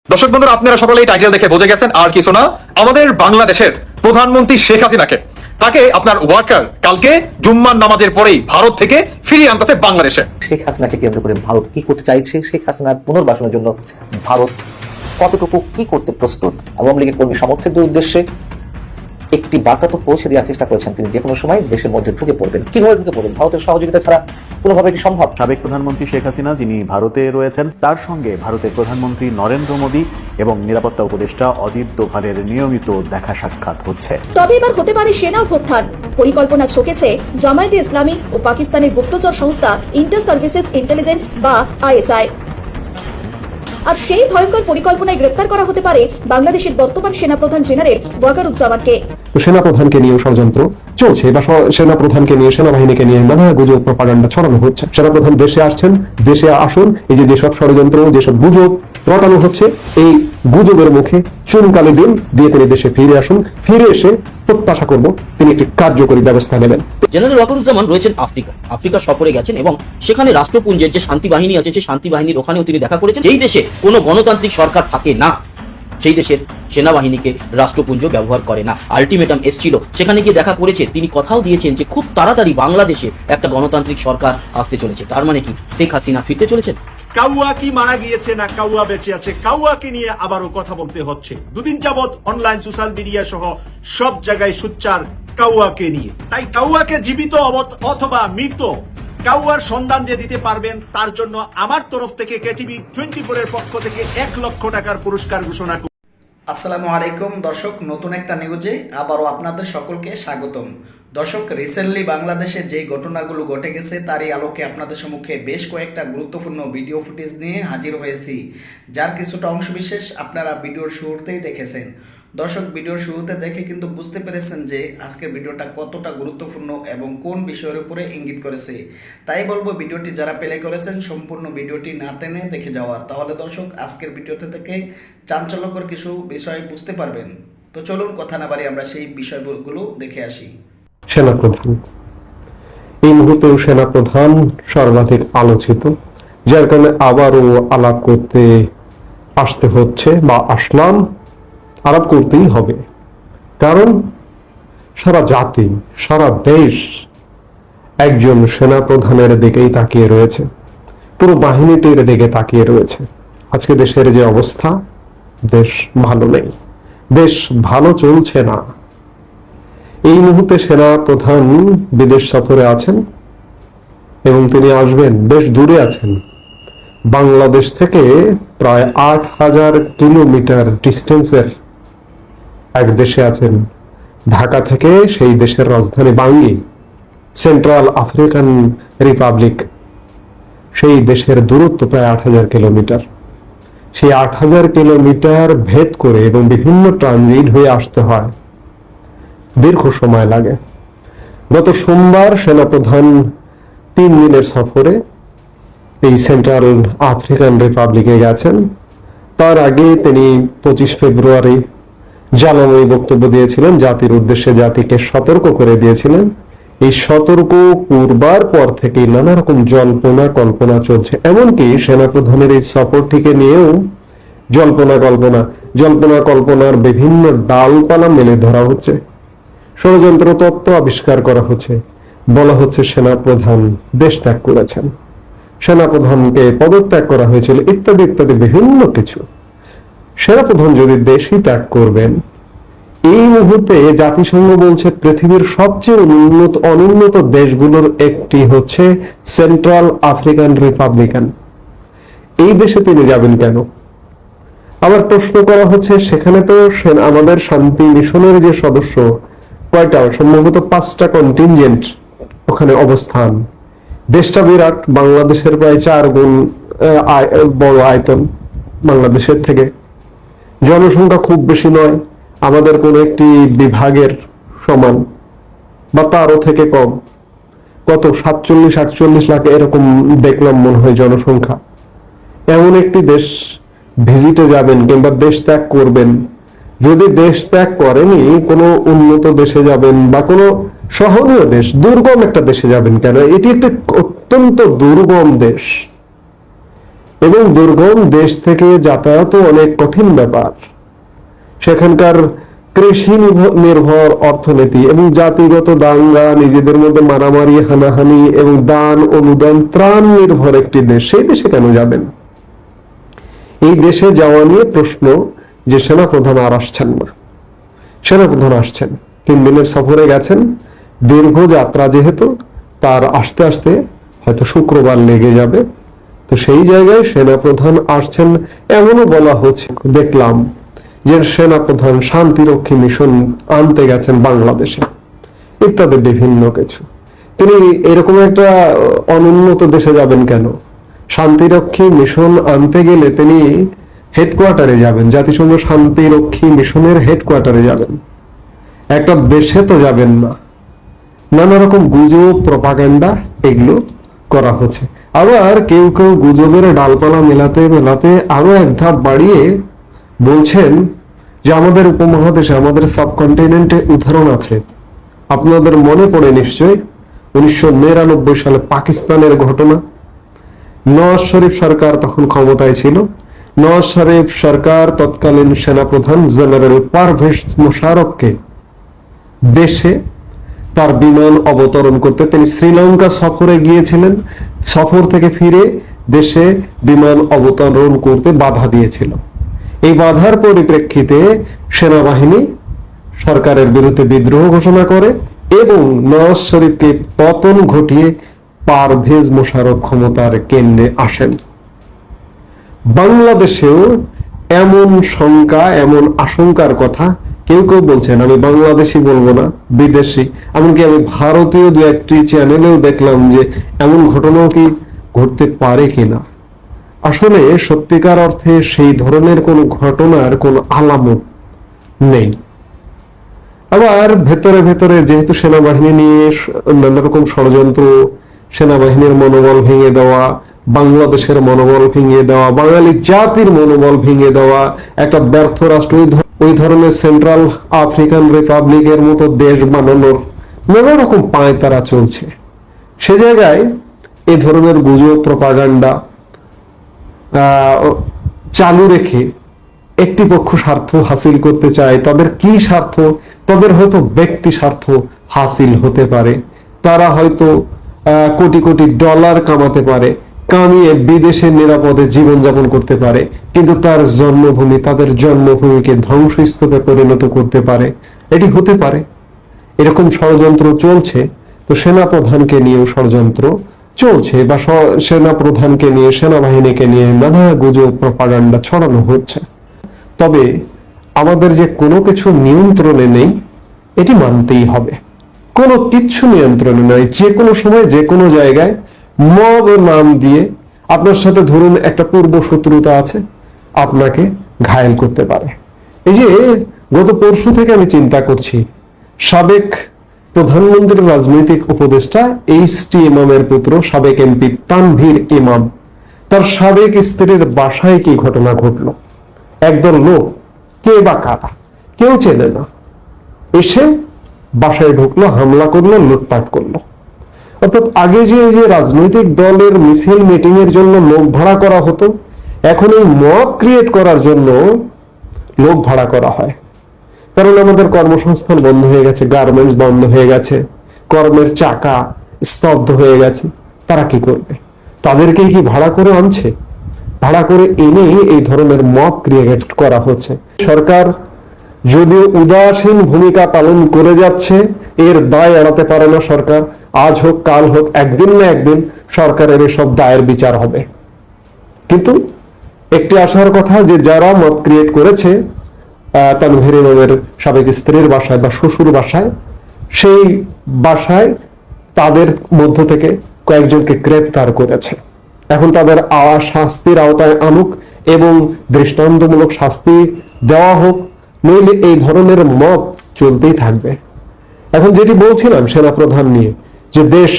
দর্শক বন্ধুরা, আপনারা সকলেই টাইটেল দেখে বুঝে গেছেন আর কিছু না। আমাদের বাংলাদেশের প্রধানমন্ত্রী শেখ হাসিনাকে তাকে আপনার ওয়ার্কার কালকে জুম্মার নামাজের পরেই ভারত থেকে ফিরিয়ে আনতেছে বাংলাদেশে। শেখ হাসিনাকে কেন্দ্র করে ভারত কি করতে চাইছে, শেখ হাসিনার পুনর্বাসনের জন্য ভারত কতটুকু কি করতে প্রস্তুত, আওয়ামী লীগের কর্মী সমর্থকদের উদ্দেশ্যে একটি বার্তা তো পৌঁছে দেওয়ার চেষ্টা করেছেন তিনি, যে কোনো সময় দেশের মধ্যে ঢুকে পড়বেন। কিভাবে ঢুকে পড়বেন? ভারতের সহযোগিতা ছাড়া কোনোভাবে এটি সম্ভব? সাবেক প্রধানমন্ত্রী শেখ হাসিনা, যিনি ভারতে রয়েছেন, তার সঙ্গে ভারতের প্রধানমন্ত্রী নরেন্দ্র মোদী এবং নিরাপত্তা উপদেষ্টা অজিত দোভালের নিয়মিত দেখা সাক্ষাৎ হচ্ছে। তবে এবার হতে পারে সেনা অভ্যুত্থান। পরিকল্পনা ছকেছে জামায়াতে ইসলামী ও পাকিস্তানের গুপ্তচর সংস্থা ইন্টার সার্ভিসেস ইন্টেলিজেন্স বা আইএসআই। আর সেই ভয়ঙ্কর পরিকল্পনায় গ্রেপ্তার করা হতে পারে বাংলাদেশের বর্তমান সেনাপ্রধান জেনারেল ওয়াকারুজ্জামানকে। সেনাপ্রধানকে নিয়েও ষড়যন্ত্র চলছে বা সেনাপ্রধানকে নিয়ে, সেনাবাহিনীকে নিয়ে নানা গুজব প্রপাগান্ডা ছড়ানো হচ্ছে। সেনাপ্রধান দেশে আসছেন, দেশে আসুন, এই যে যেসব ষড়যন্ত্র, যেসব গুজব রটানো হচ্ছে, এই গুজবের মুখে চুনকালি দিন দিয়ে তিনি দেশে ফিরে আসুন। ফিরে এসে প্রত্যাশা করব তিনি একটি কার্যকরী ব্যবস্থা নেবেন। জেনারেল ওয়াকারুজ্জামান রয়েছেন আফ্রিকা সফরে গেছেন এবং সেখানে রাষ্ট্রপুঞ্জের যে শান্তি বাহিনী আছে, সেই শান্তি বাহিনীর ওখানেও তিনি দেখা করেছেন। যেই দেশে কোনো গণতান্ত্রিক সরকার থাকে না, সেই দেশের সেনাবাহিনীকে রাষ্ট্রপুঞ্জ ব্যবহার করে না। আলটিমেটাম এসেছিল, সেখানে গিয়ে দেখা করেছে। তিনি কথাও দিয়েছেন যে খুব তাড়াতাড়ি বাংলাদেশে একটা গণতান্ত্রিক সরকার আসতে চলেছে। তার মানে কি শেখ হাসিনা ফিরতে চলেছেন? কাউয়া কি মারা গিয়েছে না কাউয়া বেঁচে আছে, কাউয়াকে নিয়ে আবারও কথা বলতে হচ্ছে। দুদিন যাবৎ অনলাইন সোশ্যাল মিডিয়া সহ সব জায়গায় সোচ্চার কাউয়াকে নিয়ে। তাই কাউয়াকে জীবিত অথবা মৃত, কাউয়ার সন্ধান যে দিতে পারবেন তার জন্য আমার তরফ থেকে কেটিভি 24 এর পক্ষ থেকে 1 লক্ষ টাকার পুরস্কার ঘোষণা। আসসালামু আলাইকুম দর্শক, নতুন একটা নিউজে আবারও আপনাদের সকলকে স্বাগতম। দর্শক, রিসেন্টলি বাংলাদেশে যে ঘটনাগুলো ঘটে গেছে তারই আলোকে আপনাদের সম্মুখে বেশ কয়েকটা গুরুত্বপূর্ণ ভিডিও ফুটেজ নিয়ে হাজির হয়েছি, যার কিছুটা অংশবিশেষ আপনারা ভিডিওর শুরুতেই দেখেছেন। দর্শক, ভিডিওর শুরুতে দেখে কিন্তু বুঝতে পেরেছেন যে আজকের ভিডিওটা কতটা গুরুত্বপূর্ণ এবং কোন বিষয়ের উপরে ইঙ্গিত করেছে। তাই বলবো, ভিডিওটি যারা প্লে করেছেন সম্পূর্ণ ভিডিওটি না টেনে দেখে যাওয়ার। তাহলে দর্শক, আজকের ভিডিওতে থেকে চাঞ্চল্যকর কিছু বিষয় বুঝতে পারবেন। তো চলুন কথা না বাড়িয়ে আমরা সেই বিষয়গুলো দেখে আসি। সেনাপ্রধান এই মুহূর্তেও সেনাপ্রধান সর্বাধিক আলোচিত, যার কারণে আবারও আলাপ করতে আসতে হচ্ছে বা আসলাম। আলাপ করতেই হবে, কারণ সারা জাতি, সারা দেশ একজন সেনাপ্রধানের দিকেই তাকিয়ে রয়েছে, পুরো বাহিনীটির দিকে তাকিয়ে রয়েছে। আজকে দেশের যে অবস্থা, দেশ ভালো নেই, দেশ ভালো চলছে না। এই মুহূর্তে সেনাপ্রধান বিদেশ সফরে আছেন এবং তিনি আসবেন, বেশ দূরে আছেন। বাংলাদেশ থেকে প্রায় 8000 কিলোমিটার ডিস্টেন্সের এক দেশে আছেন। ঢাকা থেকে সেই দেশের রাজধানী বাঙ্গি, সেন্ট্রাল আফ্রিকান রিপাবলিক, সেই দেশের দূরত্ব প্রায় 8000 কিলোমিটার। সেই 8000 কিলোমিটার ভেদ করে এবং বিভিন্ন ট্রানজিট হয়ে আসতে হয়, দীর্ঘ সময় লাগে। গত সোমবার সেনাপ্রধান 3 দিনের সফরে এই সেন্ট্রাল আফ্রিকান রিপাবলিকে গেছেন। তার আগে তিনি 25 ফেব্রুয়ারি জ্বালাময়ী বক্তব্য দিয়েছিলেন, জাতির উদ্দেশ্যে জাতিকে সতর্ক করে দিয়েছিলেন। এই সতর্ক করবার পর থেকে নানা রকম জল্পনা কল্পনা চলছে। এমনকি সেনাপ্রধানের এই সফরটিকে নিয়েও জল্পনা কল্পনার বিভিন্ন ডালপালা মেলে ধরা হচ্ছে, ষড়যন্ত্র তত্ত্ব আবিষ্কার করা হচ্ছে। বলা হচ্ছে সেনাপ্রধান দেশ ত্যাগ করেছেন, সেনাপ্রধানকে পদত্যাগ করা হয়েছিল, ইত্যাদি ইত্যাদি বিভিন্ন কিছু। সেনাপ্রধান যদি দেশই ত্যাগ করবেন, এই মুহূর্তে জাতিসংঘ বলছে পৃথিবীর সবচেয়ে অনুন্নত দেশগুলোর একটি হচ্ছে সেন্ট্রাল আফ্রিকান রিপাবলিকান। এই দেশে তিনি যাবেন কেন? আবার প্রশ্ন করা হচ্ছে, সেখানে তো আমাদের শান্তি মিশনের যে সদস্য কয়টা, সম্ভবত 5টা কন্টিনজেন্ট ওখানে অবস্থান। দেশটা বিরাট, বাংলাদেশের প্রায় 4 গুণ বড় আয়তন বাংলাদেশের থেকে। জনসংখ্যা খুব বেশি নয়, আমাদের কোন একটি বিভাগের সমান বা তারও থেকে কম। কত 47-48 লাখ এরকম দেখলাম মনে হয় জনসংখ্যা। এমন একটি দেশ ভিজিটে যাবেন কিংবা দেশ ত্যাগ করবেন, যদি দেশ ত্যাগ করেনি কোনো উন্নত দেশে যাবেন বা কোনো সহনীয় দেশ, দুর্গম একটা দেশে যাবেন কেন? এটি একটি অত্যন্ত দুর্গম দেশ। এবং দুর্গম দেশ থেকে যাতায়াতও অনেক কঠিন ব্যাপার। সেখানকার কৃষি নির্ভর অর্থনীতি এবং জাতিগত দাঙ্গা, নিজেদের মধ্যে মারামারি, হানাহানি এবং দান অনুদান ত্রাণ নির্ভর একটি দেশ। সেই দেশে কেন যাবেন? এই দেশে যাওয়া নিয়ে প্রশ্ন যে সেনাপ্রধান আর আসছেন না। সেনাপ্রধান আসছেন, 3 দিনের সফরে গেছেন, দীর্ঘ যাত্রা যেহেতু, তার আসতে আসতে হয়তো শুক্রবার লেগে যাবে। তো সেই জায়গায় সেনাপ্রধান আসছেন এমনও বলা হচ্ছে, দেখলাম যে সেনাপ্রধান শান্তিরক্ষী মিশন আনতে গেছেন বাংলাদেশে, ইত্যাদি বিভিন্ন কিছু। তিনি এরকম একটা অনুন্নত দেশে যাবেন কেন? শান্তিরক্ষী মিশন আনতে গেলে তিনি হেডকোয়ার্টারে যাবেন, জাতিসংঘ শান্তিরক্ষী মিশনের হেডকোয়ার্টারে যাবেন, একটা দেশে তো যাবেন না। নানা রকম গুজব, প্রপাগান্ডা এগুলো করা হচ্ছে। আবার কেউ কেউ গুজবের ডালপালা মেলাতে মেলাতে আরো এক ধাপ বাড়িয়ে বলছেন যে আমাদের উপমহাদেশে, আমাদের সাবকন্টিনেন্টে উদাহরণ আছে। আপনাদের মনে পড়ে নিশ্চয়ই 1999 সালে পাকিস্তানের ঘটনা। নওয়াজ শরীফ সরকার তখন ক্ষমতায় ছিল। নওয়াজ শরীফ সরকার তৎকালীন সেনাপ্রধান জেনারেল পারভেজ মোশাররফকে দেশে তার বিমান অবতরণ করতে, তিনি শ্রীলঙ্কা সফরে গিয়েছিলেন, সফর থেকে ফিরে দেশে বিমান অবতরণ করতে বাধা দিয়েছিল। এই বাধার পরিপ্রেক্ষিতে সেনাবাহিনী সরকারের বিরুদ্ধে বিদ্রোহ ঘোষণা করে এবং নওয়াজ শরীফকে পতন ঘটিয়ে পারভেজ মোশাররফ ক্ষমতার কেন্দ্রে আসেন। বাংলাদেশেও এমন শঙ্কা, এমন আশঙ্কার কথা কেউ কেউ বলছেন। আমি বাংলাদেশি বলবো না, বিদেশি, এমনকি আমি ভারতীয় 2-1টি চ্যানেলেও দেখলাম যে এমন ঘটনাও কি ঘটতে পারে কিনা। আসলে সত্যিকার অর্থে সেই ধরনের কোন ঘটনার কোন আলামত নেই। আবার ভেতরে ভেতরে যেহেতু সেনাবাহিনী নিয়ে নানা রকম ষড়যন্ত্র, সেনাবাহিনীর মনোবল ভেঙে দেওয়া, বাংলাদেশের মনোবল ভেঙে দেওয়া, বাঙালি জাতির মনোবল ভেঙে দেওয়া, একটা ব্যর্থ রাষ্ট্র ওই ধরনের সেন্ট্রাল আফ্রিকান রিপাবলিকের মতো দেশ বানানোর নানা রকম পায়তারা চলছে। সে জায়গায় এই ধরনের গুজব, প্রপাগান্ডা চালু রেখে একটি পক্ষ স্বার্থ হাসিল করতে চায়। তাদের কি স্বার্থ? তাদের হয়তো ব্যক্তি স্বার্থ হাসিল হতে পারে। তারা হয়তো কোটি কোটি ডলার কামাতে পারে, কামিয়ে বিদেশে নিরাপদে জীবনযাপন করতে পারে, কিন্তু তার জন্মভূমি, তাদের জন্মভূমিকে ধ্বংসস্তূপে পরিণত করতে পারে। এটি হতে পারে। এরকম ষড়যন্ত্র চলছে। তো সেনাপ্রধানকে নিয়েও ষড়যন্ত্র চলছে, বা সেনাপ্রধানকে নিয়ে, সেনাবাহিনীকে নিয়ে নানা গুজব, প্রপাগান্ডা ছড়ানো হচ্ছে। তবে আমাদের যে কোনো কিছু নিয়ন্ত্রণে নেই, এটি মানতেই হবে। কোনো কিচ্ছু নিয়ন্ত্রণে নয়। যে কোনো সময়, যে কোনো জায়গায় মব নাম দিয়ে আপনার সাথে ধরুন একটা পূর্ব শত্রুতা আছে, আপনাকে ঘায়েল করতে পারে। এই যে গত পরশু থেকে আমি চিন্তা করছি, সাবেক প্রধানমন্ত্রীর রাজনৈতিক উপদেষ্টা এইচ.টি. ইমামের পুত্র, সাবেক এমপি তানভীর ইমাম, তার সাবেক স্ত্রীর বাসায় কি ঘটনা ঘটলো। একদল লোক, কে বা কারা, কেউ চেনে না, এসে বাসায় ঢুকলো, হামলা করলো, লুটপাট করলো। অর্থাৎ আগে যে রাজনৈতিক দলের মিছিল মিটিং এর জন্য লোক ভাড়া করা হতো, এখন এই মব ক্রিয়েট করার জন্য লোক ভাড়া করা হয়। কারণ আমাদের কর্মসংস্থান বন্ধ হয়ে গেছে, গার্মেন্টস বন্ধ হয়ে গেছে, কর্মের চাকা স্তব্ধ হয়ে গেছে। তারা কি করবে? তাদেরকেই কি ভাড়া করে আনছে? ভাড়া করে এনে এই ধরনের মব ক্রিয়েট করা হচ্ছে। সরকার যদিও উদাসীন ভূমিকা পালন করে যাচ্ছে, এর দায় এড়াতে পারে না সরকার। আজ হোক কাল হোক, একদিন না একদিন সরকারের এসব দায়ের বিচার হবে। কিন্তু একটি আশার কথা যে যারা মব ক্রিয়েট করেছে তানভীর ইমামের সাবেক স্ত্রীর বাসায় বা শ্বশুর বাসায়, সেই বাসায় তাদের মধ্য থেকে কয়েকজনকে গ্রেফতার করেছে। এখন তাদের শাস্তির আওতায় আনুক এবং দৃষ্টান্তমূলক শাস্তি দেওয়া হোক, নইলে এই ধরনের মব চলতেই থাকবে। এখন যেটি বলছিলাম সেনাপ্রধান নিয়ে, যে দেশ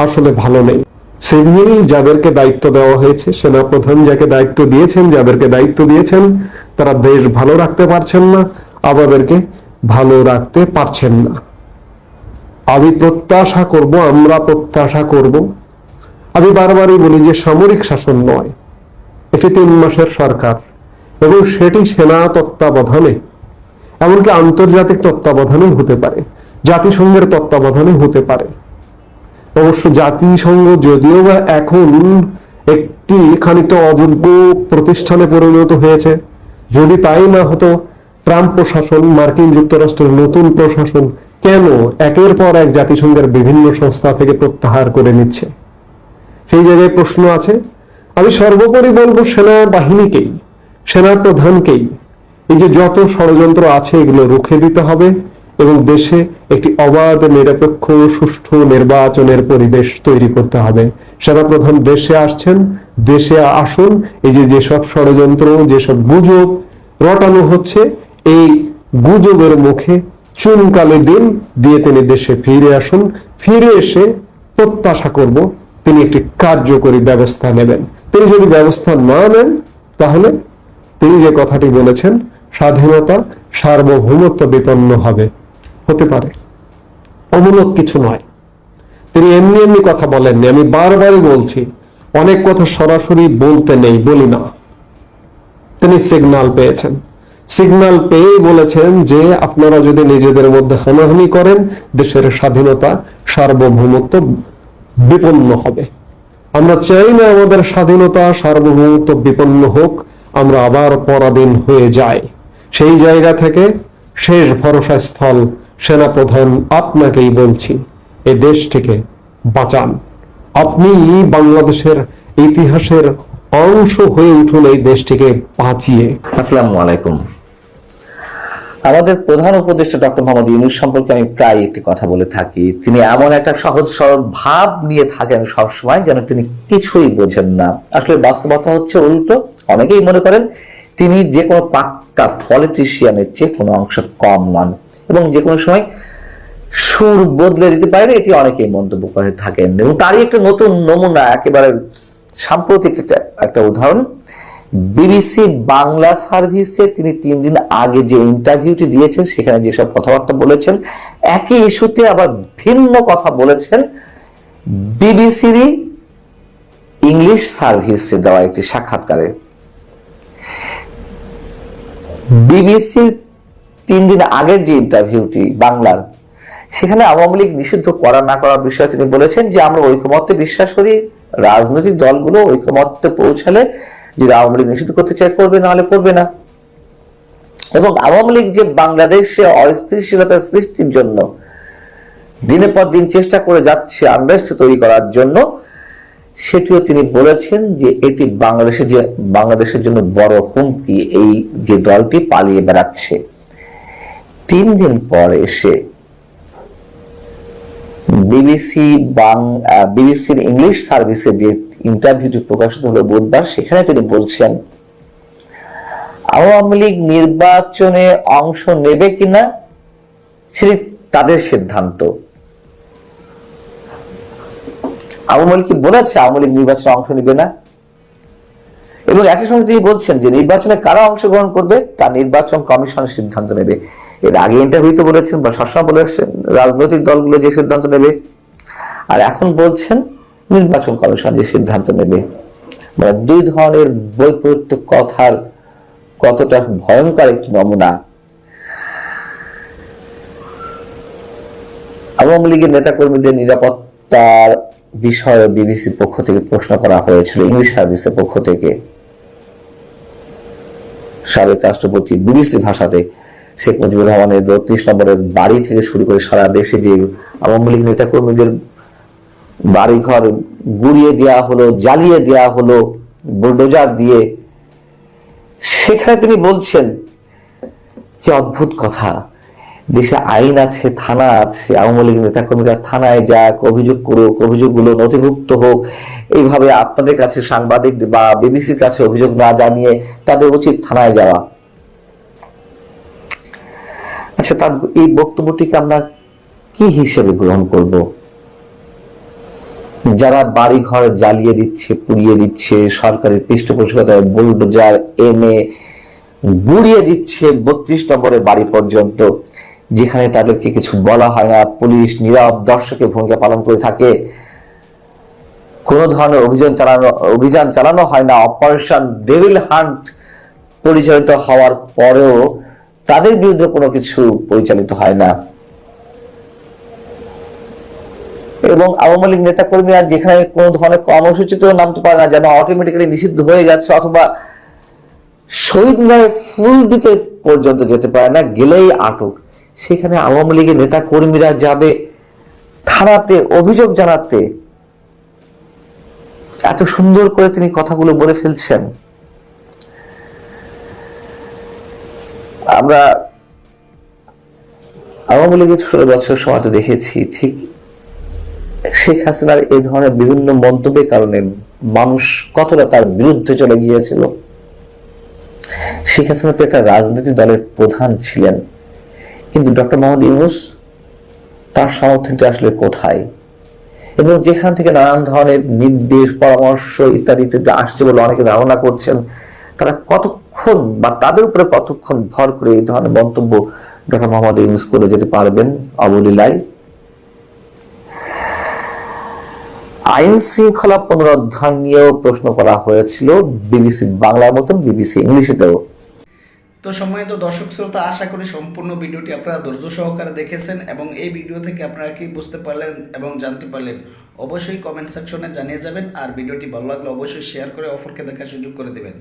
আসলে ভালো নেই। সিভিল যাদেরকে দায়িত্ব দেওয়া হয়েছে, সেনাপ্রধান যাকে দায়িত্ব দিয়েছেন, যাদেরকে দায়িত্ব দিয়েছেন, তারা দেশ ভালো রাখতে পারছেন না, আমাদেরকে ভালো রাখতে পারছেন না। আমরা প্রত্যাশা করব, আমি বারবারই বলি যে সামরিক শাসন নয়, একটি 3 মাসের সরকার, এবং সেটি সেনা তত্ত্বাবধানে, এমনকি আন্তর্জাতিক তত্ত্বাবধানে হতে পারে, জাতিসংঘের তত্ত্বাবধানে হতে পারে। অবশ্য জাতিসংঘ যদিও বা এখন একটি খানিকটা অযোগ্য প্রতিষ্ঠানে পরিণত হয়েছে, যদি তাই না হতো ট্রাম্প প্রশাসন, মার্কিন যুক্তরাষ্ট্রের নতুন প্রশাসন কেন একের পর এক জাতিসংঘের বিভিন্ন সংস্থা থেকে প্রত্যাহার করে নিচ্ছে, সেই জায়গায় প্রশ্ন আছে। আমি সর্বোপরি বলবো সেনাবাহিনীকেই, সেনা প্রধানকেই এই যে যত ষড়যন্ত্র আছে এগুলো রুখে দিতে হবে এবং দেশে একটি অবাধ, নিরপেক্ষ, সুষ্ঠু নির্বাচনের পরিবেশ তৈরি করতে হবে। সেনাপ্রধান দেশে আসছেন, দেশে আসুন। এই যে যেসব ষড়যন্ত্র, যেসব গুজব রটানো হচ্ছে, এই গুজবের মুখে চুনকালি দিন দিয়ে তিনি দেশে ফিরে আসুন। ফিরে এসে প্রত্যাশা করব তিনি একটি কার্যকরী ব্যবস্থা নেবেন। তিনি যদি ব্যবস্থা না নেন, তাহলে তিনি যে কথাটি বলেছেন, স্বাধীনতা, সার্বভৌমত্ব বিপন্ন হতে পারে, অমূলক কিছু নয়। তিনি এমনি এমনি কথা বলেননি। আমি বারবারই বলছি, অনেক কথা সরাসরি বলতে নেই, বলি না। তিনি সিগন্যাল পেয়েছেন, সিগন্যাল পেয়ে বলেছেন যে আপনারা যদি নিজেদের মধ্যে হানাহানি করেন, দেশের স্বাধীনতা, সার্বভৌমত্ব বিপন্ন হবে। আমরা চাই না আমাদের স্বাধীনতা, সার্বভৌমত্ব বিপন্ন হোক, আমরা আবার পরাধীন হয়ে যাই। সেই জায়গা থেকে শেষ ভরসা স্থল সেনাপ্রধান আপনাকেই বলছি, এই দেশটিকে বাঁচান। আপনি বাংলাদেশের ইতিহাসের অংশ হয়ে উঠুন এই দেশটিকে বাঁচিয়ে। আসসালামু আলাইকুম। আমাদের প্রধান উপদেষ্টা ডক্টর মোহাম্মদ ইউনূস সম্পর্কে আমি প্রায় একটি কথা বলে থাকি, তিনি এমন একটা সহজ সরল ভাব নিয়ে থাকেন সবসময় যেন তিনি কিছুই বোঝেন না। আসলে বাস্তবতা হচ্ছে উল্টো। অনেকেই মনে করেন তিনি যে কোনো পাক্কা পলিটিশিয়ানের চেয়ে কোনো অংশ কম নন এবং যে কোনো সময় সুর বদলে দিতে পারেন, এটি অনেকেই মন্তব্য করে থাকেন। এবং তারই একটা নতুন নমুনা, একেবারে সাম্প্রতিক একটা উদাহরণ, বিবিসি বাংলা সার্ভিসে তিনি 3 দিন আগে যে ইন্টারভিউটি দিয়েছেন, সেখানে যেসব কথাবার্তা বলেছেন, একই ইস্যুতে আবার ভিন্ন কথা বলেছেন বিবিসিরই ইংলিশ সার্ভিসে দেওয়া একটি সাক্ষাৎকারে। বিবিসি 3 দিন আগের যে ইন্টারভিউটি বাংলার, সেখানে আওয়ামী লীগ নিষিদ্ধ করা না করার বিষয়ে তিনি বলেছেন যে আমরা ঐকমত্যে বিশ্বাস করি, রাজনৈতিক দলগুলো ঐকমত্যে পৌঁছালে যদি আওয়ামী লীগ নিষিদ্ধ করতে চায় করবে, না হলে করবে না। এবং আওয়ামী লীগ যে বাংলাদেশে অস্থিতিশীলতা সৃষ্টির জন্য দিনের পর দিন চেষ্টা করে যাচ্ছে আনরেস্ট তৈরি করার জন্য, সেটিও তিনি বলেছেন যে এটি বাংলাদেশের জন্য বড় হুমকি, এই যে দলটি পালিয়ে বেড়াচ্ছে। 3 দিন পর এসে বিবিসির ইংলিশ সার্ভিসে যে ইন্টারভিউটি প্রকাশিত হলো বুধবার, সেখানে তিনি বলছেন আওয়ামী লীগ নির্বাচনে অংশ নেবে কিনা সেটি তাদের সিদ্ধান্ত। আওয়ামী লীগ কি বলেছে আওয়ামী লীগ নির্বাচনে অংশ নেবে না? এবং একই সঙ্গে তিনি বলছেন যে নির্বাচনে কারা অংশগ্রহণ করবে তা নির্বাচন কমিশন সিদ্ধান্ত নেবে। এর আগে ইন্টারভিউতে বলেছেন বা সবসময় বলেছেন রাজনৈতিক দলগুলো যে সিদ্ধান্ত নেবে, আর এখন বলছেন নির্বাচন কমিশন যে সিদ্ধান্ত নেবে। মানে 2 ধরনের বৈপরীত্য কথার কতটা ভয়ঙ্কর একটি নমুনা। আওয়ামী লীগের নেতাকর্মীদের নিরাপত্তার বিষয়ে বিবিসির পক্ষ থেকে প্রশ্ন করা হয়েছিল, ইংলিশ সার্ভিসের পক্ষ থেকে। সাবেক রাষ্ট্রপতি বিবিসি ভাষাতে শেখ মুজিবুর রহমানের 32 নম্বরের বাড়ি থেকে শুরু করে সারা দেশে যে আওয়ামী লীগ নেতাকর্মীদের বাড়িঘর গুড়িয়ে দেওয়া হলো, জ্বালিয়ে দেওয়া হলো বুলডোজার দিয়ে, সেখানে তিনি বলছেন কি অদ্ভুত কথা, দেশে আইন আছে, থানা আছে, আওয়ামী লীগ নেতাকর্মীরা থানায় যাক, অভিযোগ করুক, অভিযোগগুলো নথিভুক্ত হোক। এইভাবে আপনাদের কাছে সাংবাদিক বা বিবিসির কাছে অভিযোগ না জানিয়ে তাদের উচিত থানায় যাওয়া। আচ্ছা, তার এই বক্তব্যটিকে আমরা কি হিসেবে গ্রহণ করব? যারা বাড়ি ঘর জ্বালিয়ে দিচ্ছে, পুড়িয়ে দিচ্ছে, সরকারি পৃষ্ঠপোষকতায় বুলডোজার এনে গুড়িয়ে দিচ্ছে 32 নম্বরের বাড়ি পর্যন্ত, যেখানে তাদেরকে কিছু বলা হয় না, পুলিশ নীরব দর্শকের ভূমিকা পালন করে থাকে, কোনো ধরনের অভিযান চালানো হয় না, অপারেশন ডেভিল হান্ট পরিচালিত হওয়ার পরেও তাদের বিরুদ্ধে কোনো কিছু পরিচালিত হয় না। এবং আওয়ামী লীগ নেতা কর্মীরা যেখানে কোনো ধরনের কর্মসূচিতে নামতে পারে না, যেন অটোমেটিক্যালি নিষিদ্ধ হয়ে যাচ্ছে, অথবা শহীদ মিনারে ফুল দিতে পর্যন্ত যেতে পারে না, গেলেই আটক, সেখানে আওয়ামী লীগের নেতা কর্মীরা যাবে থানাতে অভিযোগ জানাতে। এত সুন্দর করে তিনি কথাগুলো বলে ফেলছেন। আমরা আওয়ামী লীগের 16 বছর সময় তো দেখেছি, ঠিক শেখ হাসিনার এই ধরনের বিভিন্ন মন্তব্যের কারণে মানুষ কতটা তার বিরুদ্ধে চলে গিয়েছিল। শেখ হাসিনা তো একটা রাজনৈতিক দলের প্রধান ছিলেন, কিন্তু ডক্টর মোহাম্মদ ইউনূস তার সমর্থনটা আসলে কোথায়? এবং যেখান থেকে নানান ধরনের নির্দেশ, পরামর্শ ইত্যাদি ইত্যাদি আসছে বলে অনেকে ধারণা করছেন, তারা কতক্ষণ বা তাদের উপরে কতক্ষণ ভর করে এই ধরনের মন্তব্য ডক্টর মোহাম্মদ ইউনূস করে যেতে পারবেন অবলীলায়? আইন শৃঙ্খলা পুনরুদ্ধার নিয়েও প্রশ্ন করা হয়েছিল বিবিসি বাংলার মতন বিবিসি ইংলিশেতেও। তো সম্মানিত দর্শক শ্রোতা, আশা করি সম্পূর্ণ ভিডিওটি আপনারা ধৈর্য সহকারে দেখেছেন এবং এই ভিডিও থেকে আপনারা কি বুঝতে পারলেন এবং জানতে পারলেন অবশ্যই কমেন্ট সেকশনে জানিয়ে যাবেন। আর ভিডিওটি ভালো লাগলে অবশ্যই শেয়ার করে অপরকে দেখার সুযোগ করে দেবেন।